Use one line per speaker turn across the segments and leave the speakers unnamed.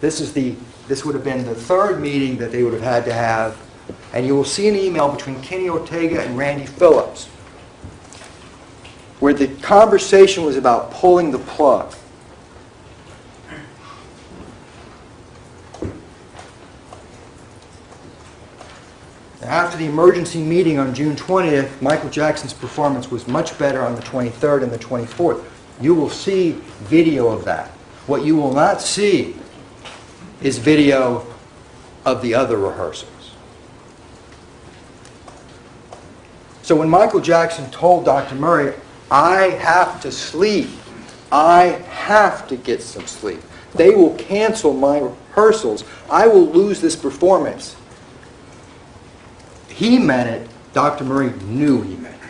This would have been the third meeting that they would have had to have. And you will see an email between Kenny Ortega and Randy Phillips where the conversation was about pulling the plug. After the emergency meeting on June 20th, Michael Jackson's performance was much better on the 23rd and the 24th. You will see video of that. What you will not see is video of the other rehearsals. So when Michael Jackson told Dr. Murray, I have to sleep, I have to get some sleep, they will cancel my rehearsals, I will lose this performance, he meant it. Dr. Murray knew he meant it.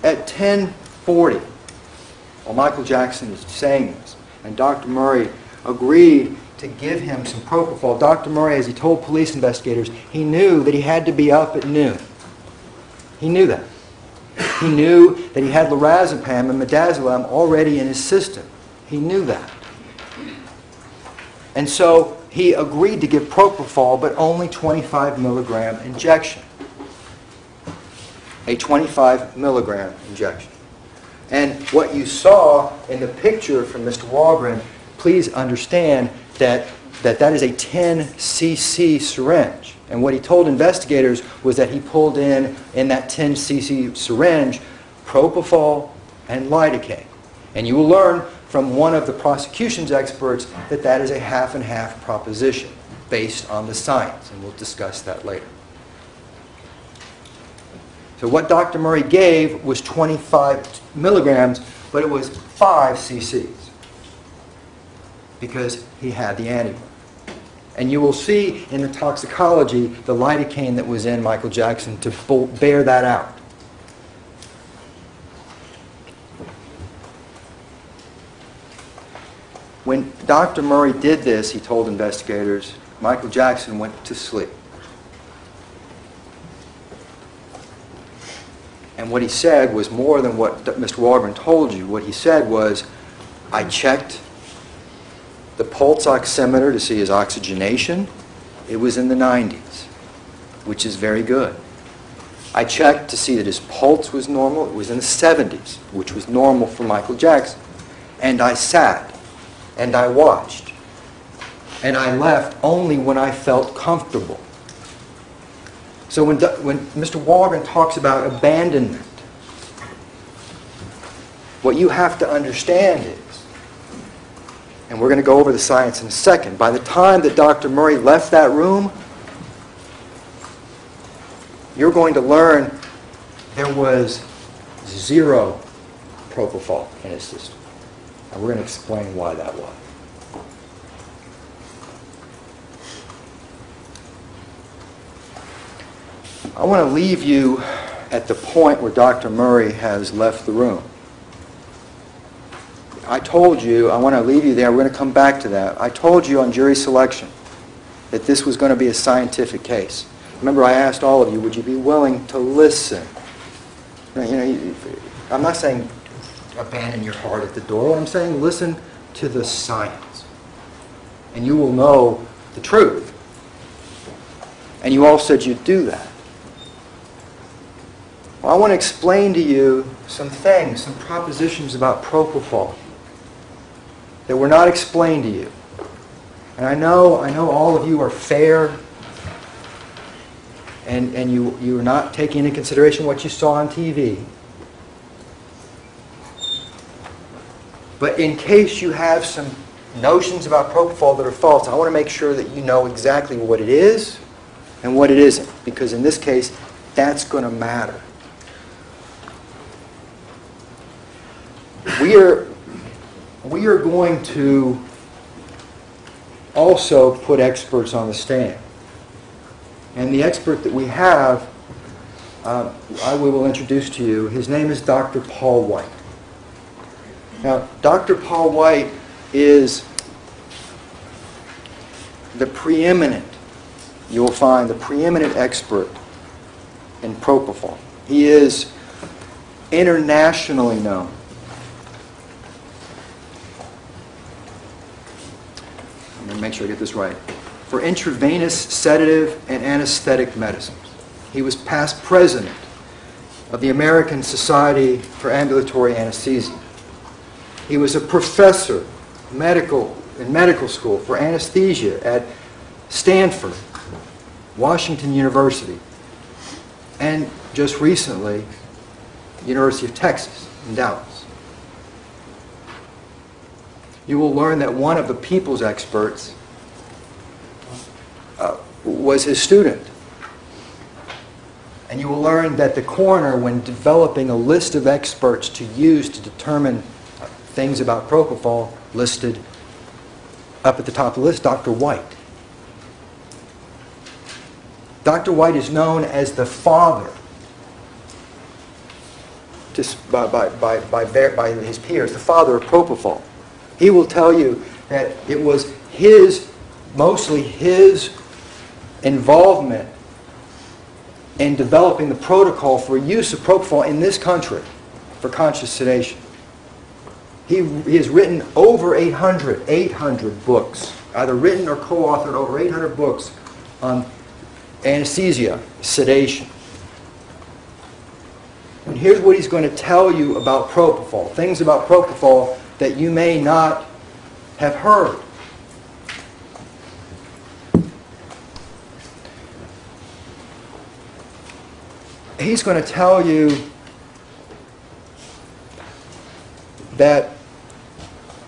At 10:40, while Michael Jackson is saying this, and Dr. Murray agreed to give him some propofol, Dr. Murray, as he told police investigators, he knew that he had to be up at noon. He knew that. He knew that he had lorazepam and midazolam already in his system. He knew that. And so he agreed to give propofol, but only 25 milligram injection. A 25 milligram injection. And what you saw in the picture from Mr. Walgren, please understand that is a 10 cc syringe. And what he told investigators was that he pulled in that 10 cc syringe propofol and lidocaine. And you will learn from one of the prosecution's experts that is a half and half proposition based on the science, and we'll discuss that later. So what Dr. Murray gave was 25 milligrams, but it was 5 cc's because he had the antibody. And you will see in the toxicology the lidocaine that was in Michael Jackson to bear that out. When Dr. Murray did this, he told investigators, Michael Jackson went to sleep. And what he said was more than what Mr. Walgren told you. What he said was, I checked the pulse oximeter to see his oxygenation. It was in the 90s, which is very good. I checked to see that his pulse was normal. It was in the 70s, which was normal for Michael Jackson. And I sat. And I watched. And I left only when I felt comfortable. So when Mr. Walgren talks about abandonment, what you have to understand is, and we're going to go over the science in a second, by the time that Dr. Murray left that room, you're going to learn there was 0 propofol in his system. And we're going to explain why that was. I want to leave you at the point where Dr. Murray has left the room. I told you, I want to leave you there. We're going to come back to that. I told you on jury selection that this was going to be a scientific case. Remember, I asked all of you, would you be willing to listen? I'm not saying abandon your heart at the door. What I'm saying, listen to the science. And you will know the truth. And you all said you'd do that. Well, I want to explain to you some things, some propositions about propofol that were not explained to you. And I know all of you are fair, and you are not taking into consideration what you saw on TV. But in case you have some notions about propofol that are false, I want to make sure that you know exactly what it is and what it isn't. Because in this case, that's going to matter. We are going to also put experts on the stand. And the expert that we have, we will introduce to you. His name is Dr. Paul White. Now, Dr. Paul White is the preeminent, you will find, the preeminent expert in propofol. He is internationally known. I'm going to make sure I get this right. For intravenous sedative and anesthetic medicines. He was past president of the American Society for Ambulatory Anesthesia. He was a professor in medical school for anesthesia at Stanford, Washington University, and just recently, University of Texas in Dallas. You will learn that one of the people's experts was his student. And you will learn that the coroner, when developing a list of experts to use to determine things about propofol, listed up at the top of the list Dr. White. Dr. White is known as the father by his peers, the father of propofol. He will tell you that it was mostly his involvement in developing the protocol for use of propofol in this country for conscious sedation. He has written over 800 books, either written or co-authored over 800 books on anesthesia, sedation. And here's what he's going to tell you about propofol, things about propofol that you may not have heard. He's going to tell you that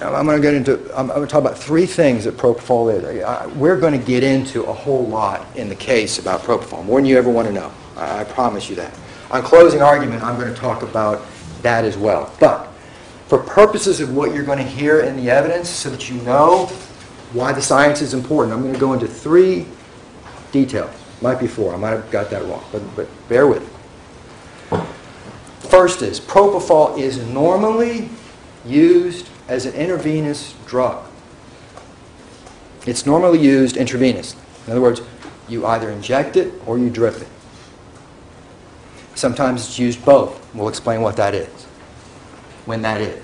I'm going to talk about three things that propofol is. We're going to get into a whole lot in the case about propofol, more than you ever want to know. I promise you that. On closing argument, I'm going to talk about that as well. But for purposes of what you're going to hear in the evidence, so that you know why the science is important, I'm going to go into three details. Might be four. I might have got that wrong, but bear with me. First is, propofol is normally used as an intravenous drug. It's normally used intravenously. In other words, you either inject it or you drip it. Sometimes it's used both. We'll explain what that is, when that is.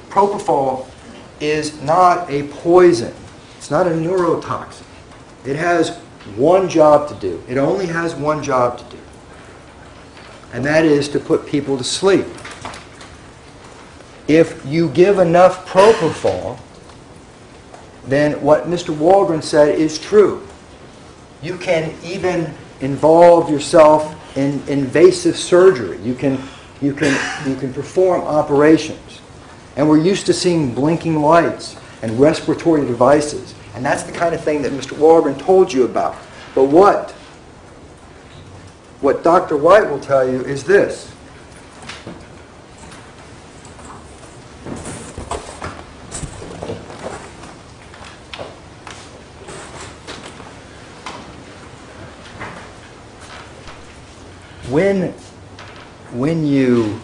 Propofol is not a poison. It's not a neurotoxin. It has one job to do. It only has one job to do. And that is to put people to sleep. If you give enough propofol, then what Mr. Walgren said is true. You can even involve yourself in invasive surgery. You can perform operations. And we're used to seeing blinking lights and respiratory devices. And that's the kind of thing that Mr. Walgren told you about. But what Dr. White will tell you is this. When you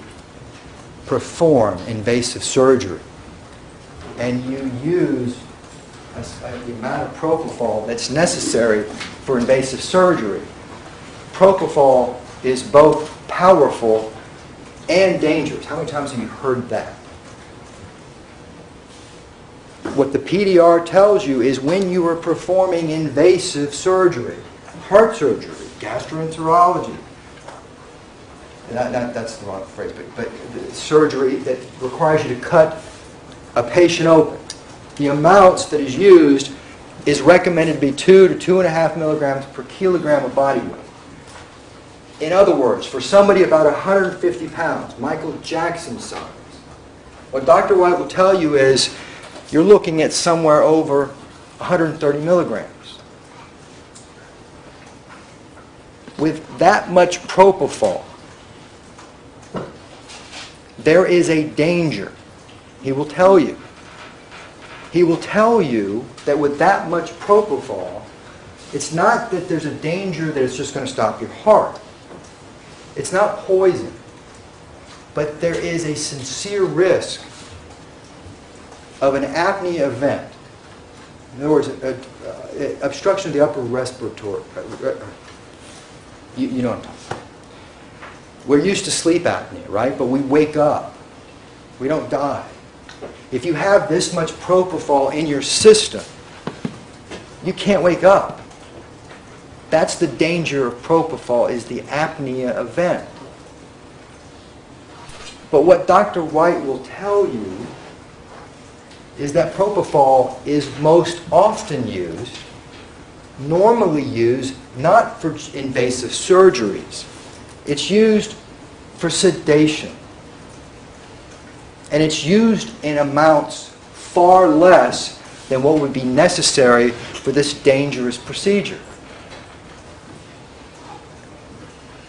perform invasive surgery and you use the amount of propofol that's necessary for invasive surgery, propofol is both powerful and dangerous. How many times have you heard that? What the PDR tells you is when you are performing invasive surgery, heart surgery, gastroenterology, that's the wrong phrase, but surgery that requires you to cut a patient open, the amounts that is used is recommended to be 2 to 2.5 milligrams per kilogram of body weight. In other words, for somebody about 150 pounds, Michael Jackson's size, what Dr. White will tell you is you're looking at somewhere over 130 milligrams. With that much propofol, there is a danger. He will tell you. He will tell you that with that much propofol, it's not that there's a danger that it's just going to stop your heart. It's not poison. But there is a sincere risk of an apnea event. In other words, obstruction of the upper respiratory. You know what I'm talking about. We're used to sleep apnea, right? But we wake up. We don't die. If you have this much propofol in your system, you can't wake up. That's the danger of propofol, is the apnea event. But what Dr. White will tell you is that propofol is most often used, normally used, not for invasive surgeries. It's used for sedation. And it's used in amounts far less than what would be necessary for this dangerous procedure.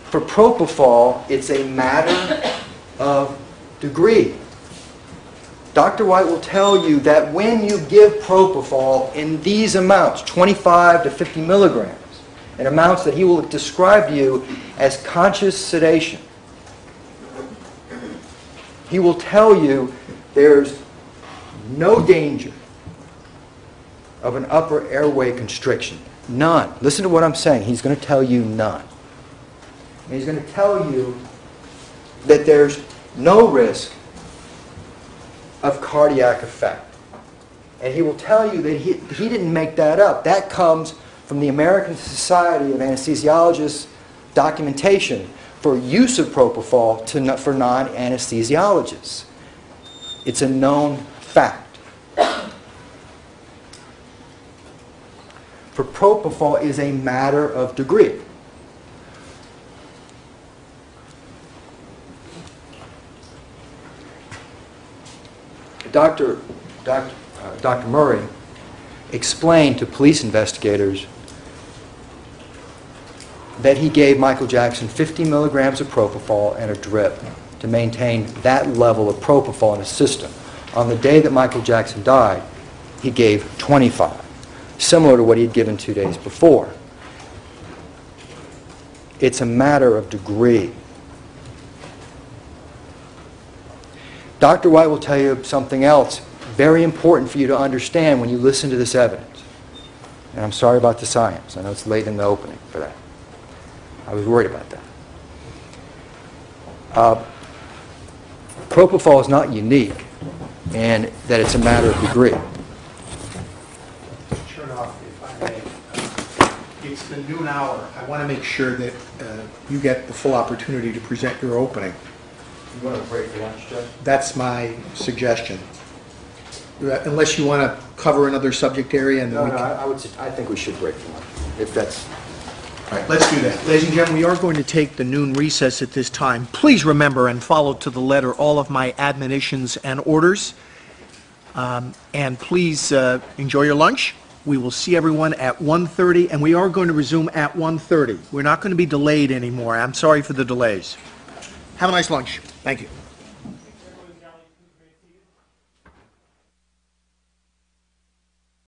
For propofol, it's a matter of degree. Dr. White will tell you that when you give propofol in these amounts, 25 to 50 milligrams, in amounts that he will describe to you as conscious sedation, he will tell you there's no danger of an upper airway constriction. None. Listen to what I'm saying. He's going to tell you none. And he's going to tell you that there's no risk of cardiac effect. And he will tell you that he didn't make that up. That comes from the American Society of Anesthesiologists documentation for use of propofol for non-anesthesiologists. It's a known fact. For propofol is a matter of degree. Dr. Murray explained to police investigators that he gave Michael Jackson 50 milligrams of propofol and a drip to maintain that level of propofol in his system. On the day that Michael Jackson died, he gave 25, similar to what he had given 2 days before. It's a matter of degree. Dr. White will tell you something else very important for you to understand when you listen to this evidence. And I'm sorry about the science. I know it's late in the opening for that. I was worried about that. Propofol is not unique, and that it's a matter of degree.
Chernoff, if I may, it's the noon hour. I want to make sure that you get the full opportunity to present your opening.
You want to break for lunch, Judge?
That's my suggestion. Unless you want to cover another subject area, and then
I think we should break for lunch, if that's...
All right, let's do that. Ladies and gentlemen, we are going to take the noon recess at this time. Please remember and follow to the letter all of my admonitions and orders. And please enjoy your lunch. We will see everyone at 1:30, and we are going to resume at 1:30. We're not going to be delayed anymore. I'm sorry for the delays. Have a nice lunch. Thank you.